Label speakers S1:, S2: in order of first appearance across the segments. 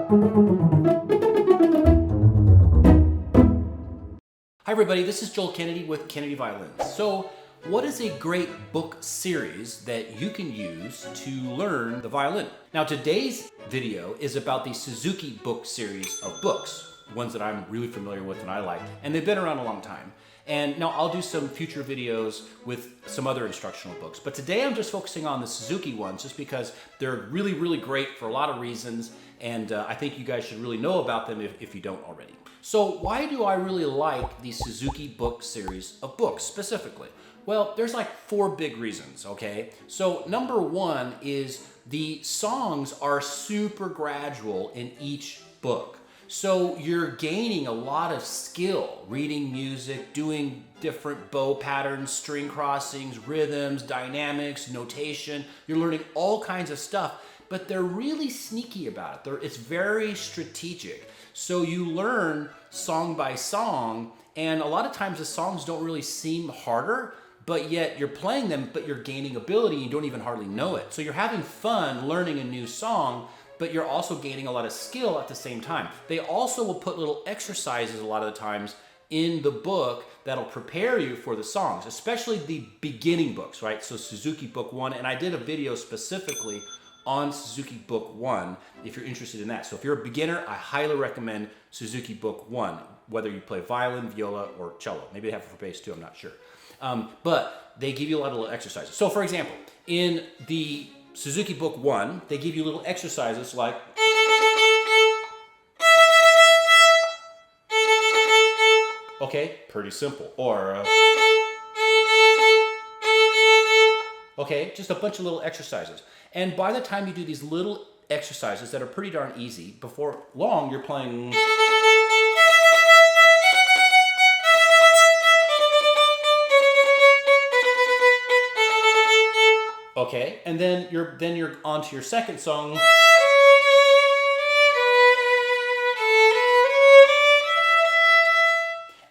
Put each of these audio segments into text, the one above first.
S1: Hi everybody, this is Joel Kennedy with Kennedy Violins. So, what is a great book series that you can use to learn the violin? Now today's video is about the Suzuki book series of books, ones that I'm really familiar with and I like, and they've been around a long time. And now I'll do some future videos with some other instructional books, but today I'm just focusing on the Suzuki ones just because they're really, really great for a lot of reasons, and I think you guys should really know about them if you don't already. So why do I really like the Suzuki book series of books specifically? Well, there's like 4 big reasons, okay? So number 1 is the songs are super gradual in each book. So you're gaining a lot of skill, reading music, doing different bow patterns, string crossings, rhythms, dynamics, notation. You're learning all kinds of stuff, but they're really sneaky about it. It's very strategic. So you learn song by song, and a lot of times the songs don't really seem harder, but yet you're playing them, but you're gaining ability, and you don't even hardly know it. So you're having fun learning a new song, but you're also gaining a lot of skill at the same time. They also will put little exercises a lot of the times in the book that'll prepare you for the songs, especially the beginning books, right? So Suzuki Book 1, and I did a video specifically on Suzuki Book 1 if you're interested in that. So if you're a beginner, I highly recommend Suzuki Book 1, whether you play violin, viola, or cello. Maybe they have it for bass too, I'm not sure. But they give you a lot of little exercises. So for example, in the Suzuki Book 1, they give you little exercises like okay, pretty simple. Or okay, just a bunch of little exercises. And by the time you do these little exercises that are pretty darn easy, before long you're playing. Okay, and then you're on to your second song.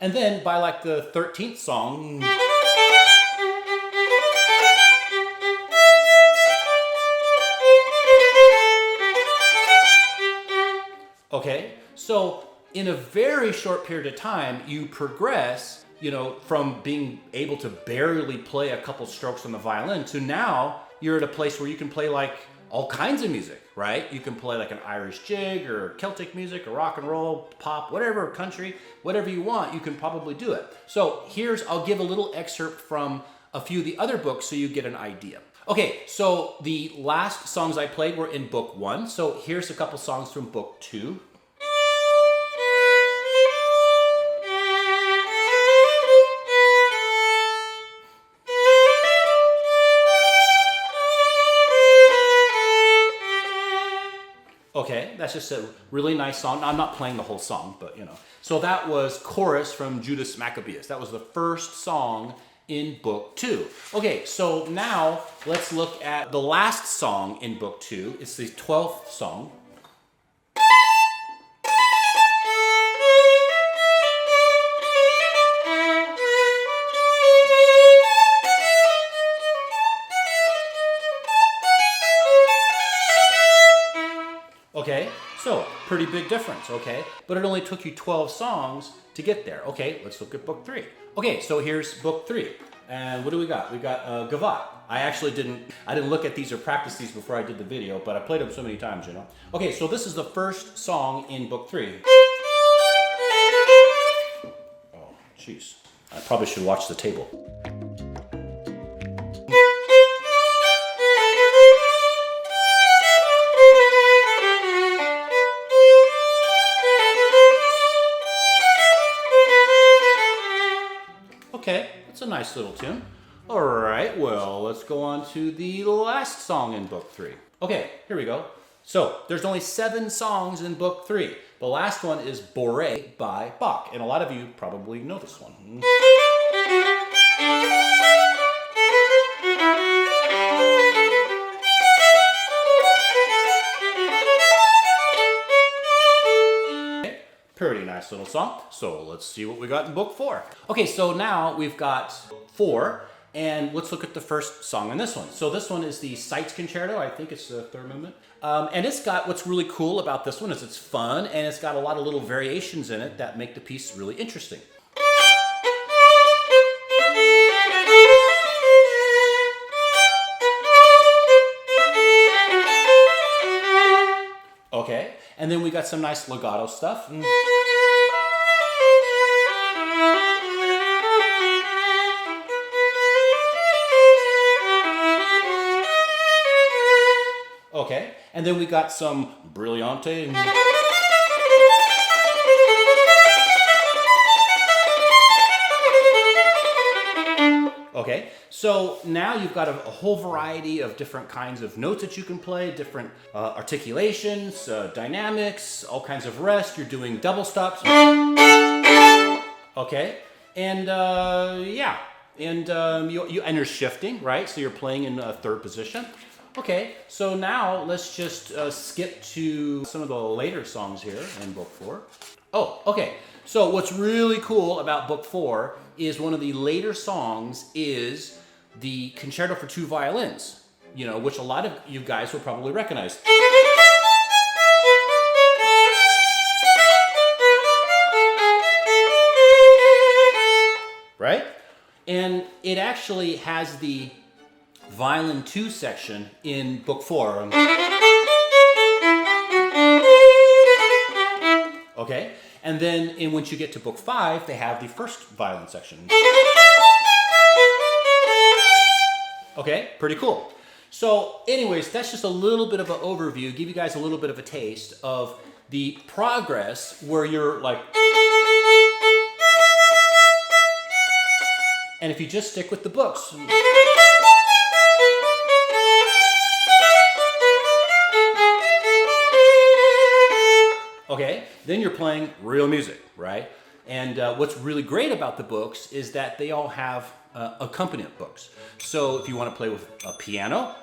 S1: And then by like the 13th song. Okay, so in a very short period of time, you progress, you know, from being able to barely play a couple strokes on the violin to now you're at a place where you can play like all kinds of music, right? You can play like an Irish jig or Celtic music or rock and roll, pop, whatever, country, whatever you want, you can probably do it. So I'll give a little excerpt from a few of the other books so you get an idea. Okay, so the last songs I played were in Book 1. So here's a couple songs from Book 2. Okay, that's just a really nice song. I'm not playing the whole song, but you know. So that was Chorus from Judas Maccabeus. That was the first song in Book 2. Okay, so now let's look at the last song in Book 2. It's the 12th song. Okay, so pretty big difference, okay? But it only took you 12 songs to get there. Okay, let's look at Book 3. Okay, so here's Book 3. And what do we got? We got Gavotte. I didn't look at these or practice these before I did the video, but I played them so many times, you know? Okay, so this is the first song in Book 3. Oh, jeez. I probably should watch the table. Okay, that's a nice little tune. All right, well, let's go on to the last song in Book 3. Okay, here we go. So, there's only 7 songs in Book 3. The last one is Bourrée by Bach, and a lot of you probably know this one. Pretty nice little song. So let's see what we got in Book 4. Okay, so now we've got 4, And let's look at the first song on this one. So this one is the Sights Concerto. I think it's the third movement. And it's got, what's really cool about this one is it's fun, and it's got a lot of little variations in it that make the piece really interesting. Okay, and then we got some nice legato stuff. Okay, and then we got some brillante. Okay, so now you've got a whole variety of different kinds of notes that you can play, different articulations, dynamics, all kinds of rest. You're doing double stops. Okay, and yeah, and and you're shifting, right? So you're playing in a third position. Okay, so now let's just skip to some of the later songs here in Book 4. Oh, okay. So what's really cool about Book 4 is one of the later songs is the Concerto for Two Violins, you know, which a lot of you guys will probably recognize. Right? And it actually has the Violin 2 section in Book 4. Okay, and then once you get to Book 5, they have the first violin section. Okay, pretty cool. So anyways, that's just a little bit of an overview, give you guys a little bit of a taste of the progress where you're like... And if you just stick with the books... Okay, then you're playing real music, right? And what's really great about the books is that they all have accompaniment books. So if you want to play with a piano,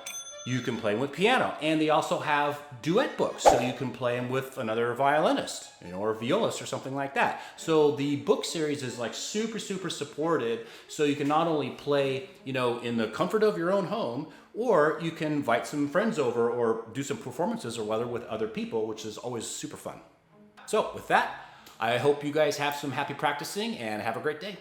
S1: you can play with piano. And they also have duet books, so you can play them with another violinist, you know, or a violist or something like that. So the book series is like super, super supported. So you can not only play, you know, in the comfort of your own home, or you can invite some friends over or do some performances or whether with other people, which is always super fun. So with that, I hope you guys have some happy practicing and have a great day.